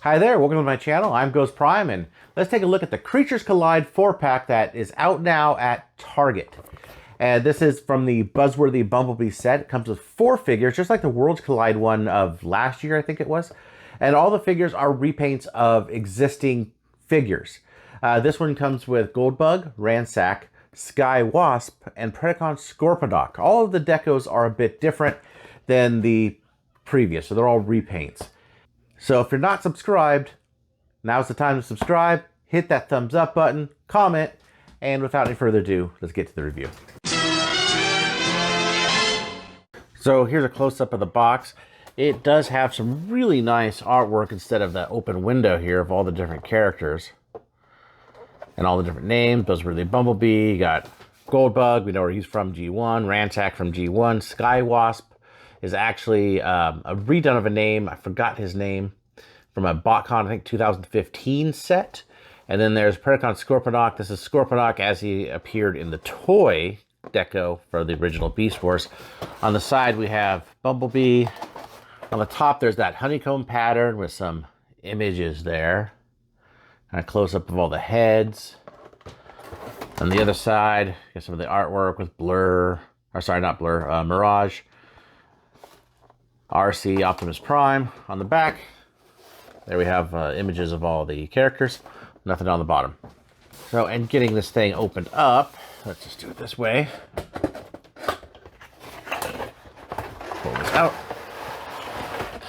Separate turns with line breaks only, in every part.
Hi there, welcome to my channel. I'm GhostPrime, and let's take a look at the Creatures Collide 4-pack that is out now at Target. And this is from the Buzzworthy Bumblebee set. It comes with 4 figures, just like the Worlds Collide one of last year, I think it was. And all the figures are repaints of existing figures. This one comes with Goldbug, Ransack, Skywasp, and Predacon Scorponok. All of the decos are a bit different than the previous, so they're all repaints. So if you're not subscribed, now's the time to subscribe, hit that thumbs up button, comment, and without any further ado, let's get to the review. So here's a close-up of the box. It does have some really nice artwork instead of that open window here of all the different characters and all the different names. Buzzworthy Bumblebee, you got Goldbug, we know where he's from, G1, Ransack from G1, Skywasp is actually a redone of a name. I forgot his name from a BotCon, I think 2015 set. And then there's Predacon Scorponok. This is Scorponok as he appeared in the toy deco for the original Beast Wars. On the side we have Bumblebee. On the top there's that honeycomb pattern with some images there. And a close-up of all the heads. On the other side, you got some of the artwork with Blur, or sorry, not Blur, Mirage. RC Optimus Prime on the back. There we have images of all the characters. Nothing on the bottom. So, and getting this thing opened up, let's just do it this way. Pull this out.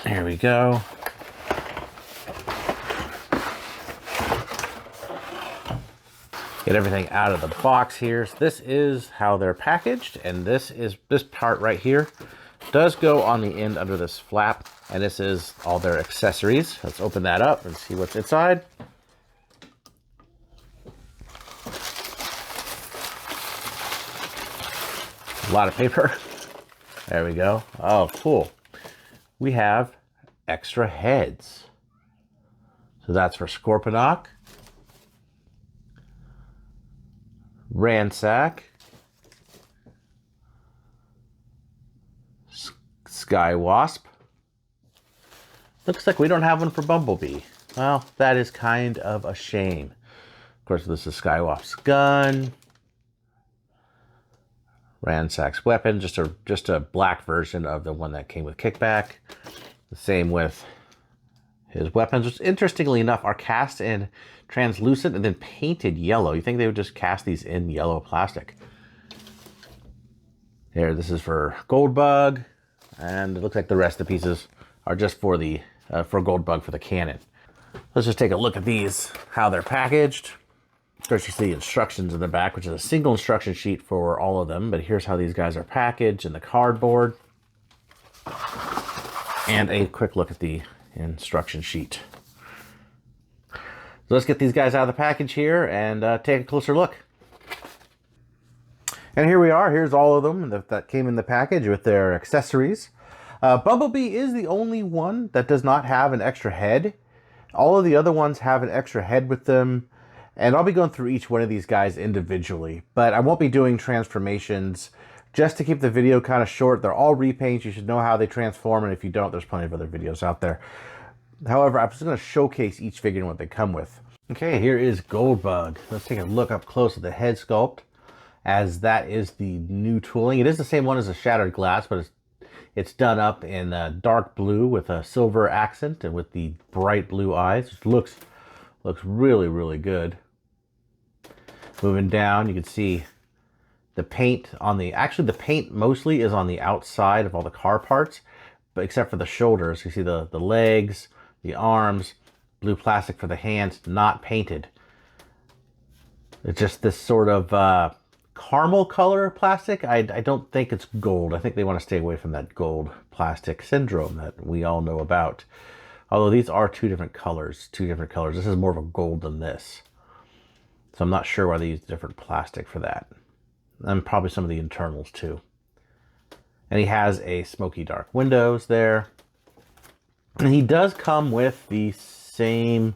There we go. Get everything out of the box here. So this is how they're packaged, and this part right here does go on the end under this flap, and this is all their accessories. Let's open that up and see what's inside. A lot of paper. There we go. Oh, cool. We have extra heads. So that's for Scorponok, Ransack, Skywasp. Looks like we don't have one for Bumblebee. Well, that is kind of a shame. Of course, this is Skywasp's gun. Ransack's weapon, just a black version of the one that came with Kickback. The same with his weapons, which interestingly enough are cast in translucent and then painted yellow. You think they would just cast these in yellow plastic. Here, this is for Goldbug. And it looks like the rest of the pieces are just for the for Goldbug for the cannon. Let's just take a look at these, how they're packaged. First, you see instructions in the back, which is a single instruction sheet for all of them. But here's how these guys are packaged in the cardboard. And a quick look at the instruction sheet. So let's get these guys out of the package here and take a closer look. And here we are. Here's all of them that came in the package with their accessories. Bumblebee is the only one that does not have an extra head. All of the other ones have an extra head with them. And I'll be going through each one of these guys individually. But I won't be doing transformations just to keep the video kind of short. They're all repaints. You should know how they transform. And if you don't, there's plenty of other videos out there. However, I'm just going to showcase each figure and what they come with. Okay, here is Goldbug. Let's take a look up close at the head sculpt, as that is the new tooling. It is the same one as the Shattered Glass, but it's done up in dark blue with a silver accent and with the bright blue eyes. It looks really, really good. Moving down, you can see the paint on the... Actually, the paint mostly is on the outside of all the car parts, but except for the shoulders. You see the legs, the arms, blue plastic for the hands, not painted. It's just this sort of... caramel color plastic. I don't think it's gold. I think they want to stay away from that gold plastic syndrome that we all know about. Although these are two different colors. This is more of a gold than this. So I'm not sure why they use different plastic for that. And probably some of the internals too. And he has a smoky dark windows there. And he does come with the same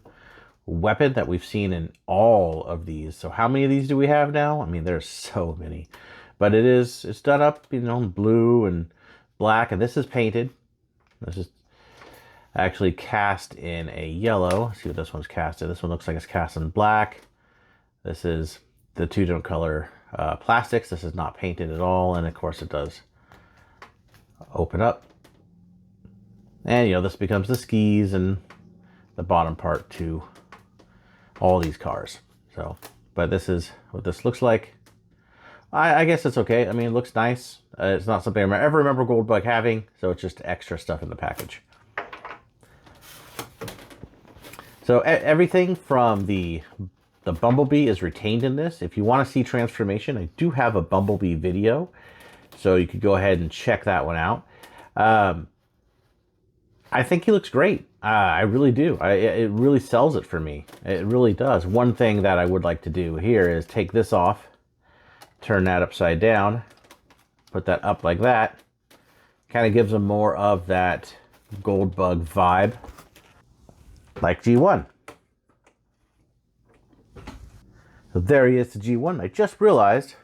weapon that we've seen in all of these. So how many of these do we have now? I mean, there's so many. But it's done up, you know, in blue and black, and this is painted. This is actually cast in a yellow. Let's see what this one's cast in. This one looks like it's cast in black. This is the two different color plastics. This is not painted at all, and of course it does open up. And this becomes the skis and the bottom part to all these cars. So, but this is what this looks like. I guess it's okay. I mean, it looks nice. It's not something I ever remember Goldbug having, so it's just extra stuff in the package. So everything from the Bumblebee is retained in this. If you want to see transformation, I do have a Bumblebee video, so you could go ahead and check that one out. I think he looks great. I really do. It really sells it for me. It really does. One thing that I would like to do here is take this off, turn that upside down, put that up like that. Kind of gives him more of that Goldbug vibe, like G1. So there he is to G1. I just realized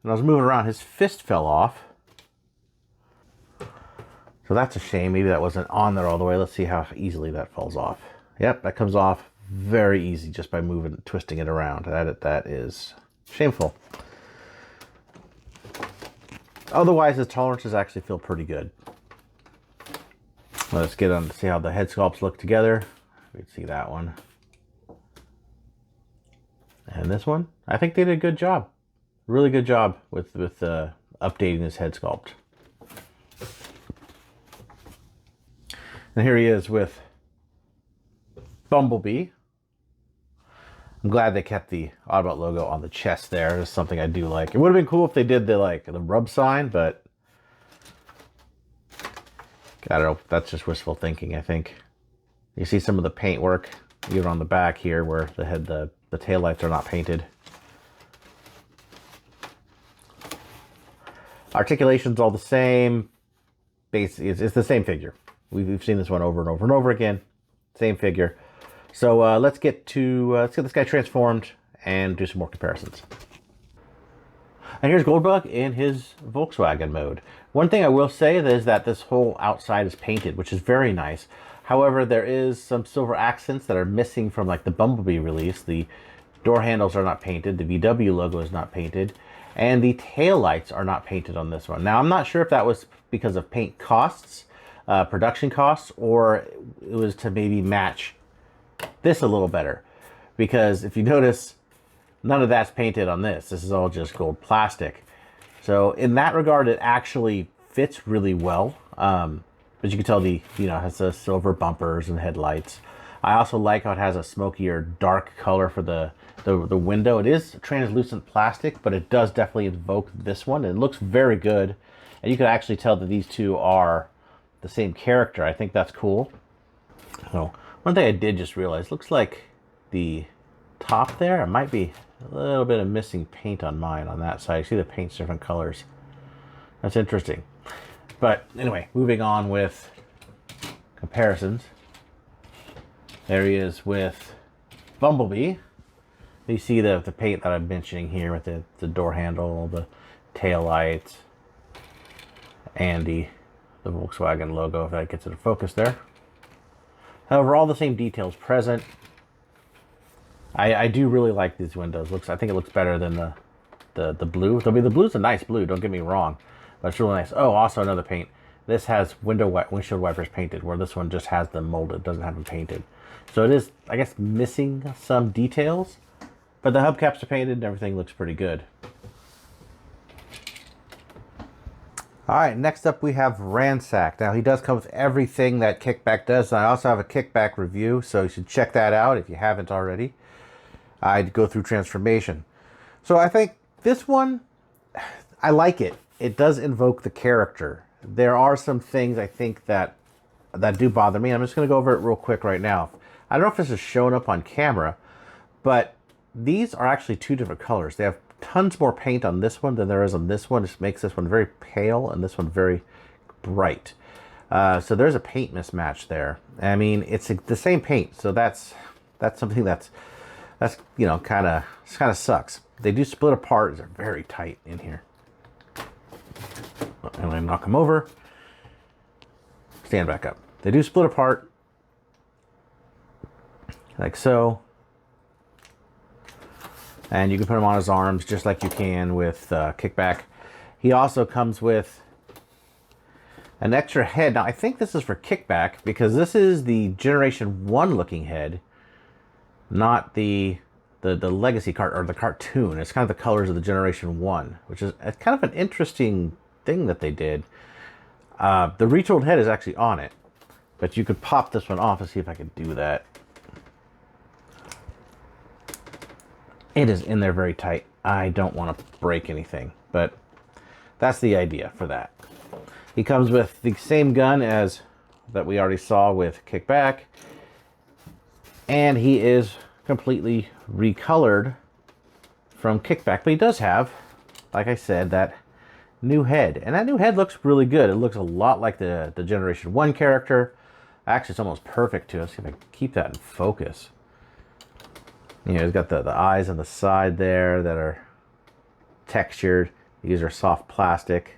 when I was moving around, his fist fell off. So that's a shame. Maybe that wasn't on there all the way. Let's see how easily that falls off. Yep, that comes off very easy just by moving, twisting it around. That is shameful. Otherwise, his tolerances actually feel pretty good. Let's get on to see how the head sculpts look together. We can see that one. And this one, I think they did a good job. Really good job with updating this head sculpt. And here he is with Bumblebee. I'm glad they kept the Autobot logo on the chest there. It's something I do like. It would have been cool if they did the rub sign, but I don't know. That's just wishful thinking, I think. You see some of the paint work even on the back here where the taillights are not painted. Articulation's all the same. It's the same figure. We've seen this one over and over and over again. Same figure. So let's get this guy transformed and do some more comparisons. And here's Goldbug in his Volkswagen mode. One thing I will say is that this whole outside is painted, which is very nice. However, there is some silver accents that are missing from like the Bumblebee release. The door handles are not painted, the VW logo is not painted, and the taillights are not painted on this one. Now, I'm not sure if that was because of paint costs, production costs, or it was to maybe match this a little better. Because if you notice, none of that's painted on this. This is all just gold plastic. So in that regard, it actually fits really well. But you can tell it has the silver bumpers and headlights. I also like how it has a smokier dark color for the window. It is translucent plastic, but it does definitely evoke this one. It looks very good. And you can actually tell that these two are the same character. I think that's cool. So one thing I did just realize, looks like the top there, it might be a little bit of missing paint on mine on that side. You see the paint's different colors. That's interesting. But anyway, moving on with comparisons. There he is with Bumblebee. You see the paint that I'm mentioning here with the door handle, the tail lights, and the Volkswagen logo, if that gets it to focus there. However, all the same details present. I do really like these windows. I think it looks better than the blue. I mean, the blue's a nice blue, don't get me wrong, but it's really nice. Oh, also another paint. This has windshield wipers painted, where this one just has them molded, doesn't have them painted. So it is, I guess, missing some details, but the hubcaps are painted and everything looks pretty good. All right, next up we have Ransack. Now, he does come with everything that Kickback does. And I also have a Kickback review, so you should check that out if you haven't already. I'd go through transformation. So I think this one, I like it. It does invoke the character. There are some things I think that do bother me. I'm just going to go over it real quick right now. I don't know if this is showing up on camera, but these are actually two different colors. They have tons more paint on this one than there is on this one. It just makes this one very pale and this one very bright. So there's a paint mismatch there. I mean, it's the same paint, so that's something that's kind of sucks. They do split apart. They're very tight in here. I'm going to knock them over. Stand back up. They do split apart, like so. And you can put him on his arms just like you can with Kickback. He also comes with an extra head. Now, I think this is for Kickback because this is the Generation 1 looking head, not the Legacy cart or the cartoon. It's kind of the colors of the Generation 1, which is kind of an interesting thing that they did. The retooled head is actually on it, but you could pop this one off. Let's see if I can do that. It is in there very tight. I don't want to break anything, but that's the idea for that. He comes with the same gun as that we already saw with Kickback, and he is completely recolored from Kickback, but he does have, like I said, that new head, and that new head looks really good. It looks a lot like the Generation 1 character. Actually, it's almost perfect too. Let's see if I can keep that in focus. You know, he's got the eyes on the side there that are textured. These are soft plastic.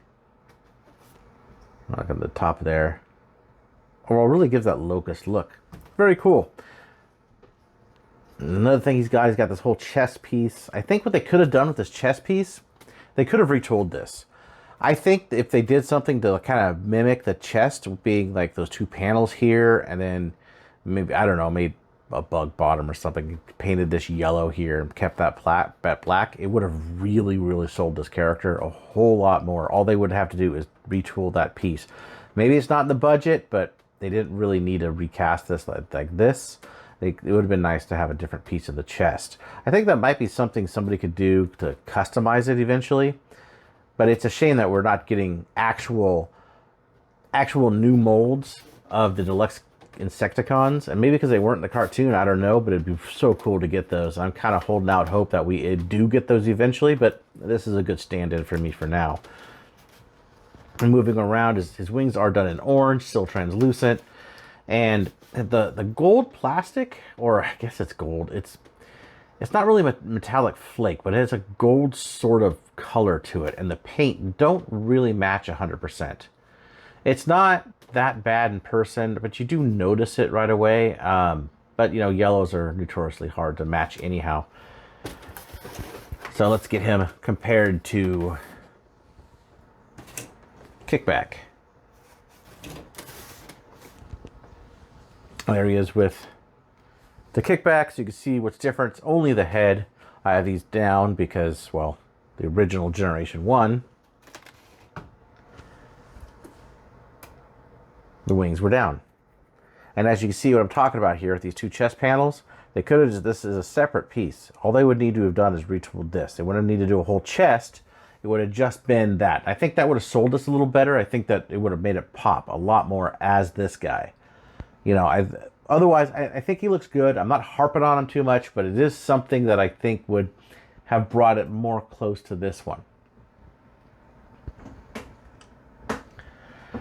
Like on the top there. Well, it really gives that locust look. Very cool. Another thing he's got this whole chest piece. I think what they could have done with this chest piece, they could have retooled this. I think if they did something to kind of mimic the chest being like those two panels here, and then maybe, I don't know, made a bug bottom or something, painted this yellow here and kept that black, it would have really sold this character a whole lot more. All they would have to do is retool that piece. Maybe it's not in the budget, but they didn't really need to recast this like this. It would have been nice to have a different piece of the chest. I think that might be something somebody could do to customize it eventually, but it's a shame that we're not getting actual new molds of the deluxe Insecticons, and maybe because they weren't in the cartoon, I don't know, but it'd be so cool to get those. I'm kind of holding out hope that we do get those eventually, but this is a good stand-in for me for now. And moving around, his wings are done in orange, still translucent, and the gold plastic, or I guess it's gold, it's not really metallic flake, but it has a gold sort of color to it, and the paint don't really match 100%. It's not that bad in person, but you do notice it right away. But you know, yellows are notoriously hard to match anyhow. So let's get him compared to Kickback. There he is with the Kickback, so you can see what's different. It's only the head. I have these down because, well, the original Generation 1, the wings were down. And as you can see what I'm talking about here with these two chest panels, they could have just, this is a separate piece. All they would need to have done is retooled this. They wouldn't need to do a whole chest. It would have just been that. I think that would have sold us a little better. I think that it would have made it pop a lot more as this guy. You know, otherwise, I think he looks good. I'm not harping on him too much, but it is something that I think would have brought it more close to this one.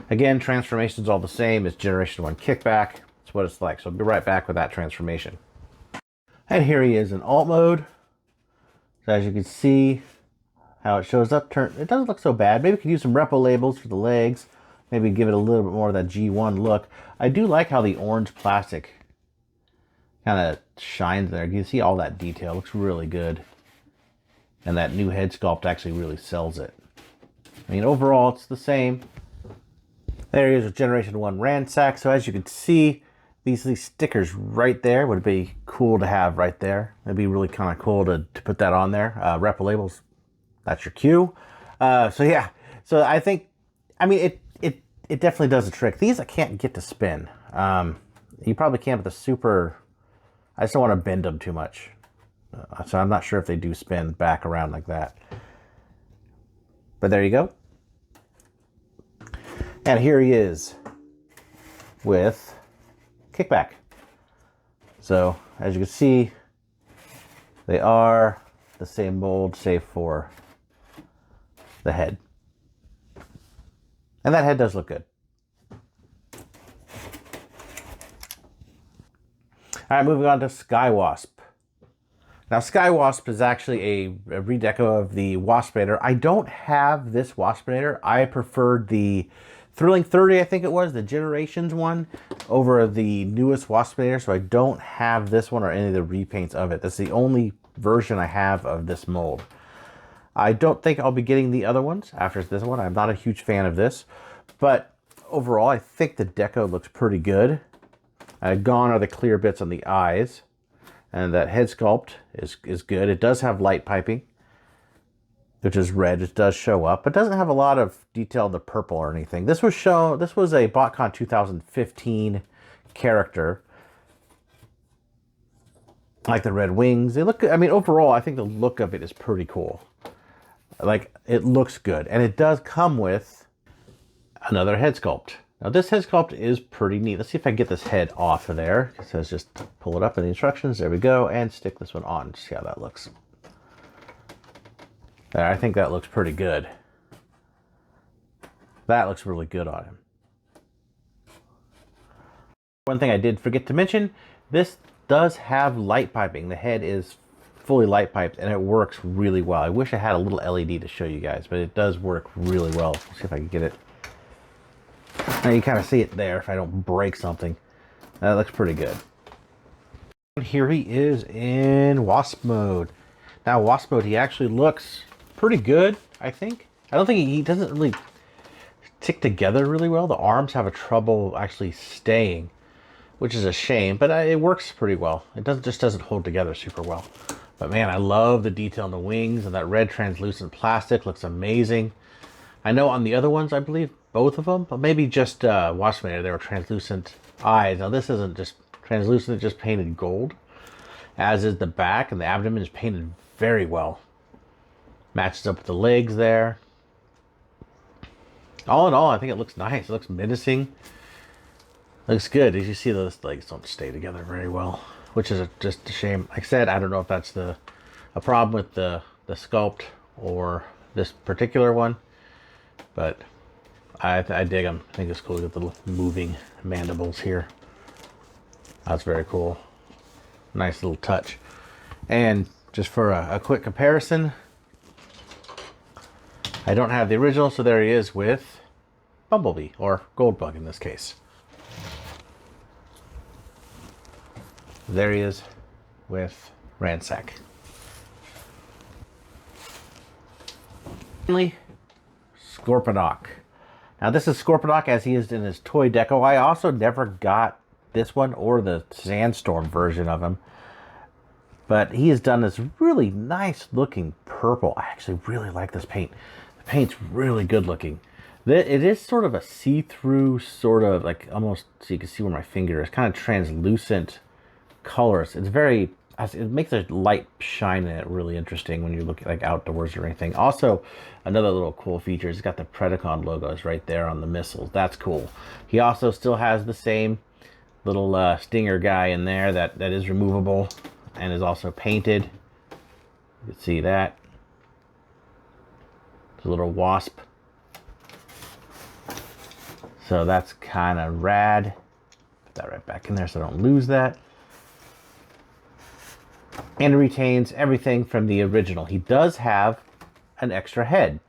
Again, transformation's all the same as Generation 1 Kickback. That's what it's like. So I'll be right back with that transformation. And here he is in alt mode. So as you can see how it shows up, it doesn't look so bad. Maybe we could use some repo labels for the legs. Maybe give it a little bit more of that G1 look. I do like how the orange plastic kind of shines there. You can see all that detail. It looks really good. And that new head sculpt actually really sells it. I mean, overall, it's the same. There he is with Generation 1 Ransack. So as you can see, these stickers right there would be cool to have right there. It'd be really kind of cool to put that on there. Repo labels, that's your cue. So yeah, so I think, I mean, it definitely does a trick. These I can't get to spin. You probably can with the super, I just don't want to bend them too much. So I'm not sure if they do spin back around like that. But there you go. And here he is with Kickback. So as you can see, they are the same mold, save for the head. And that head does look good. All right, moving on to Skywasp. Now, Skywasp is actually a redeco of the Waspinator. I don't have this Waspinator. I preferred the Thrilling 30, I think it was, the Generations one, over the newest Waspinator, so I don't have this one or any of the repaints of it. That's the only version I have of this mold. I don't think I'll be getting the other ones after this one. I'm not a huge fan of this, but overall, I think the deco looks pretty good. Gone are the clear bits on the eyes, and that head sculpt is good. It does have light piping, which is red. It does show up, but doesn't have a lot of detail in the purple or anything. This was a BotCon 2015 character. Like the red wings. They look, I mean, overall, I think the look of it is pretty cool. Like, it looks good. And it does come with another head sculpt. Now, this head sculpt is pretty neat. Let's see if I can get this head off of there. It says just pull it up in the instructions. There we go. And stick this one on. See how that looks. There, I think that looks pretty good. That looks really good on him. One thing I did forget to mention, this does have light piping. The head is fully light piped and it works really well. I wish I had a little LED to show you guys, but it does work really well. Let's see if I can get it. Now you kind of see it there if I don't break something. That looks pretty good. And here he is in Wasp mode. Now Wasp mode, he actually looks pretty good, I think. I don't think he doesn't really stick together really well. The arms have a trouble actually staying, which is a shame, but it works pretty well. It just doesn't hold together super well. But man, I love the detail on the wings, and that red translucent plastic looks amazing. I know on the other ones, I believe both of them, but maybe just Waspinator, they were translucent eyes. Now this isn't just translucent, it's just painted gold, as is the back, and the abdomen is painted very well. Matches up with the legs there. All in all, I think it looks nice. It looks menacing. Looks good. As you see, those legs don't stay together very well, which is just a shame. Like I said, I don't know if that's a problem with the sculpt or this particular one, but I dig them. I think it's cool with the little moving mandibles here. That's very cool. Nice little touch. And just for a quick comparison, I don't have the original, so there he is with Bumblebee, or Goldbug in this case. There he is with Ransack. Finally, Scorponok. Now this is Scorponok as he is in his toy deco. I also never got this one or the Sandstorm version of him, but he has done this really nice looking purple. I actually really like this paint. The paint's really good looking. It is sort of a see-through, sort of like almost, so you can see where my finger is, kind of translucent colors. It's very, it makes a light shine in it really interesting when you look like outdoors or anything. Also, another little cool feature is it's got the Predacon logos right there on the missiles. That's cool. He also still has the same little stinger guy in there that is removable and is also painted. You can see that. It's a little wasp. So that's kind of rad. Put that right back in there so I don't lose that. And it retains everything from the original. He does have an extra head,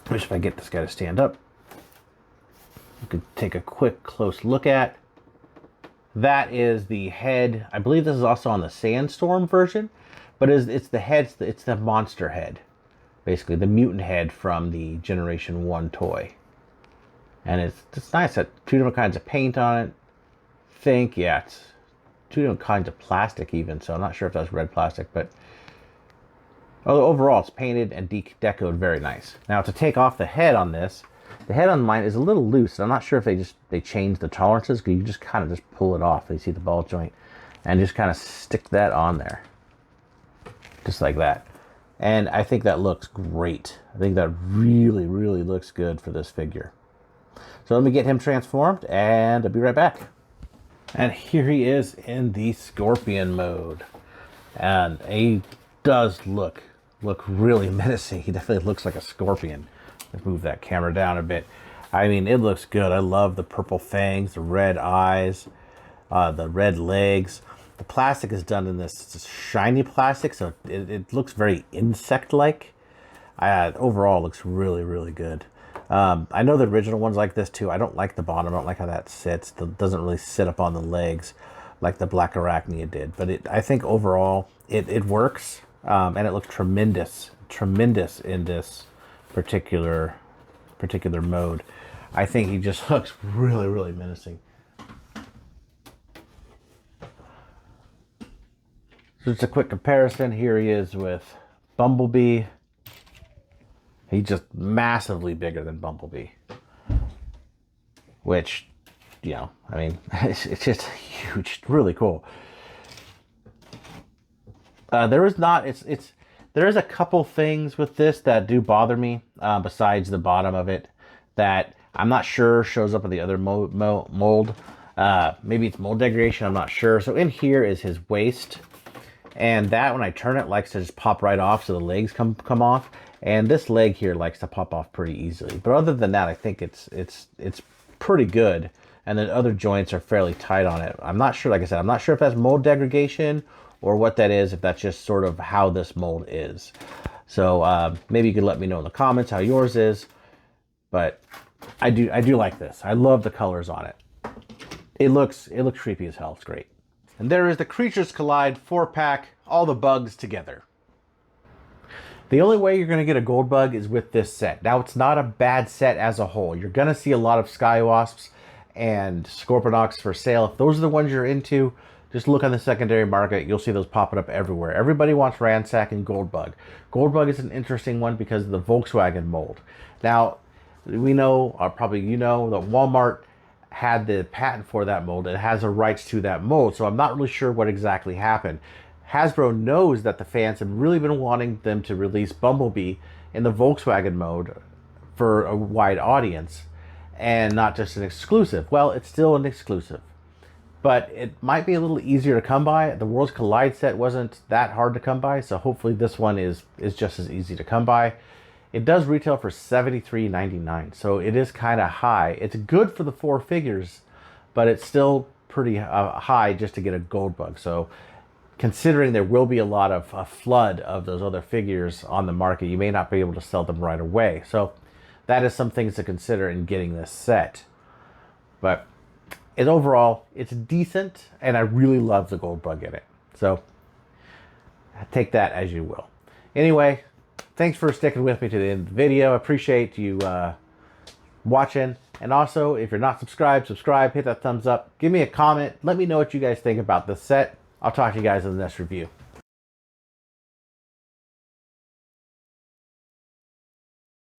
which if I get this guy to stand up, you could take a quick close look at. That is the head. I believe this is also on the Sandstorm version, but it's the head, it's the monster head. Basically the mutant head from the Generation 1 toy. And it's nice. That two different kinds of paint on it. Yeah, it's two different kinds of plastic even, so I'm not sure if that's red plastic, but overall it's painted and decoed very nice. Now to take off the head on this, the head on mine is a little loose. I'm not sure if they changed the tolerances, because you just kind of just pull it off. You see the ball joint, and just kind of stick that on there, just like that. And I think that looks great. I think that really, really looks good for this figure. So let me get him transformed, and I'll be right back. And here he is in the Scorpion mode. And he does look really menacing. He definitely looks like a scorpion. Let's move that camera down a bit. I mean, it looks good. I love the purple fangs, the red eyes, the red legs. The plastic is done in this shiny plastic, so it looks very insect-like. Overall, it looks really, really good. I know the original one's like this too. I don't like the bottom. I don't like how that sits. It doesn't really sit up on the legs like the Black Arachnia did. But I think overall it works, and it looks tremendous in this particular mode. I think he just looks really menacing. So just a quick comparison. Here he is with Bumblebee. He's just massively bigger than Bumblebee. Which, you know, I mean, it's just huge. Really cool. There is a couple things with this that do bother me, besides the bottom of it, that I'm not sure shows up in the other mold. Maybe it's mold degradation, I'm not sure. So in here is his waist. And that, when I turn it, likes to just pop right off, so the legs come off. And this leg here likes to pop off pretty easily. But other than that, I think it's pretty good. And the other joints are fairly tight on it. I'm not sure, like I said, I'm not sure if that's mold degradation or what that is, if that's just sort of how this mold is. So maybe you could let me know in the comments how yours is. But I do like this. I love the colors on it. It looks creepy as hell. It's great. And there is the Creatures Collide 4-pack, all the bugs together. The only way you're going to get a Goldbug is with this set. Now, it's not a bad set as a whole. You're going to see a lot of Skywasps and Scorponoks for sale. If those are the ones you're into, just look on the secondary market. You'll see those popping up everywhere. Everybody wants Ransack and Goldbug. Goldbug is an interesting one because of the Volkswagen mold. Now, we know, or probably you know, that Walmart had the patent for that mold. It has the rights to that mold, so I'm not really sure what exactly happened. Hasbro knows that the fans have really been wanting them to release Bumblebee in the Volkswagen mode for a wide audience and not just an exclusive. Well, it's still an exclusive, but it might be a little easier to come by. The Worlds Collide set wasn't that hard to come by, so hopefully this one is just as easy to come by. It does retail for $73.99, so it is kind of high. It's good for the 4 figures, but it's still pretty high just to get a Goldbug. So considering there will be a flood of those other figures on the market, you may not be able to sell them right away. So that is some things to consider in getting this set. But overall, it's decent, and I really love the Goldbug in it. So take that as you will. Anyway, thanks for sticking with me to the end of the video. I appreciate you watching. And also, if you're not subscribed, subscribe, hit that thumbs up, give me a comment, let me know what you guys think about this set. I'll talk to you guys in the next review.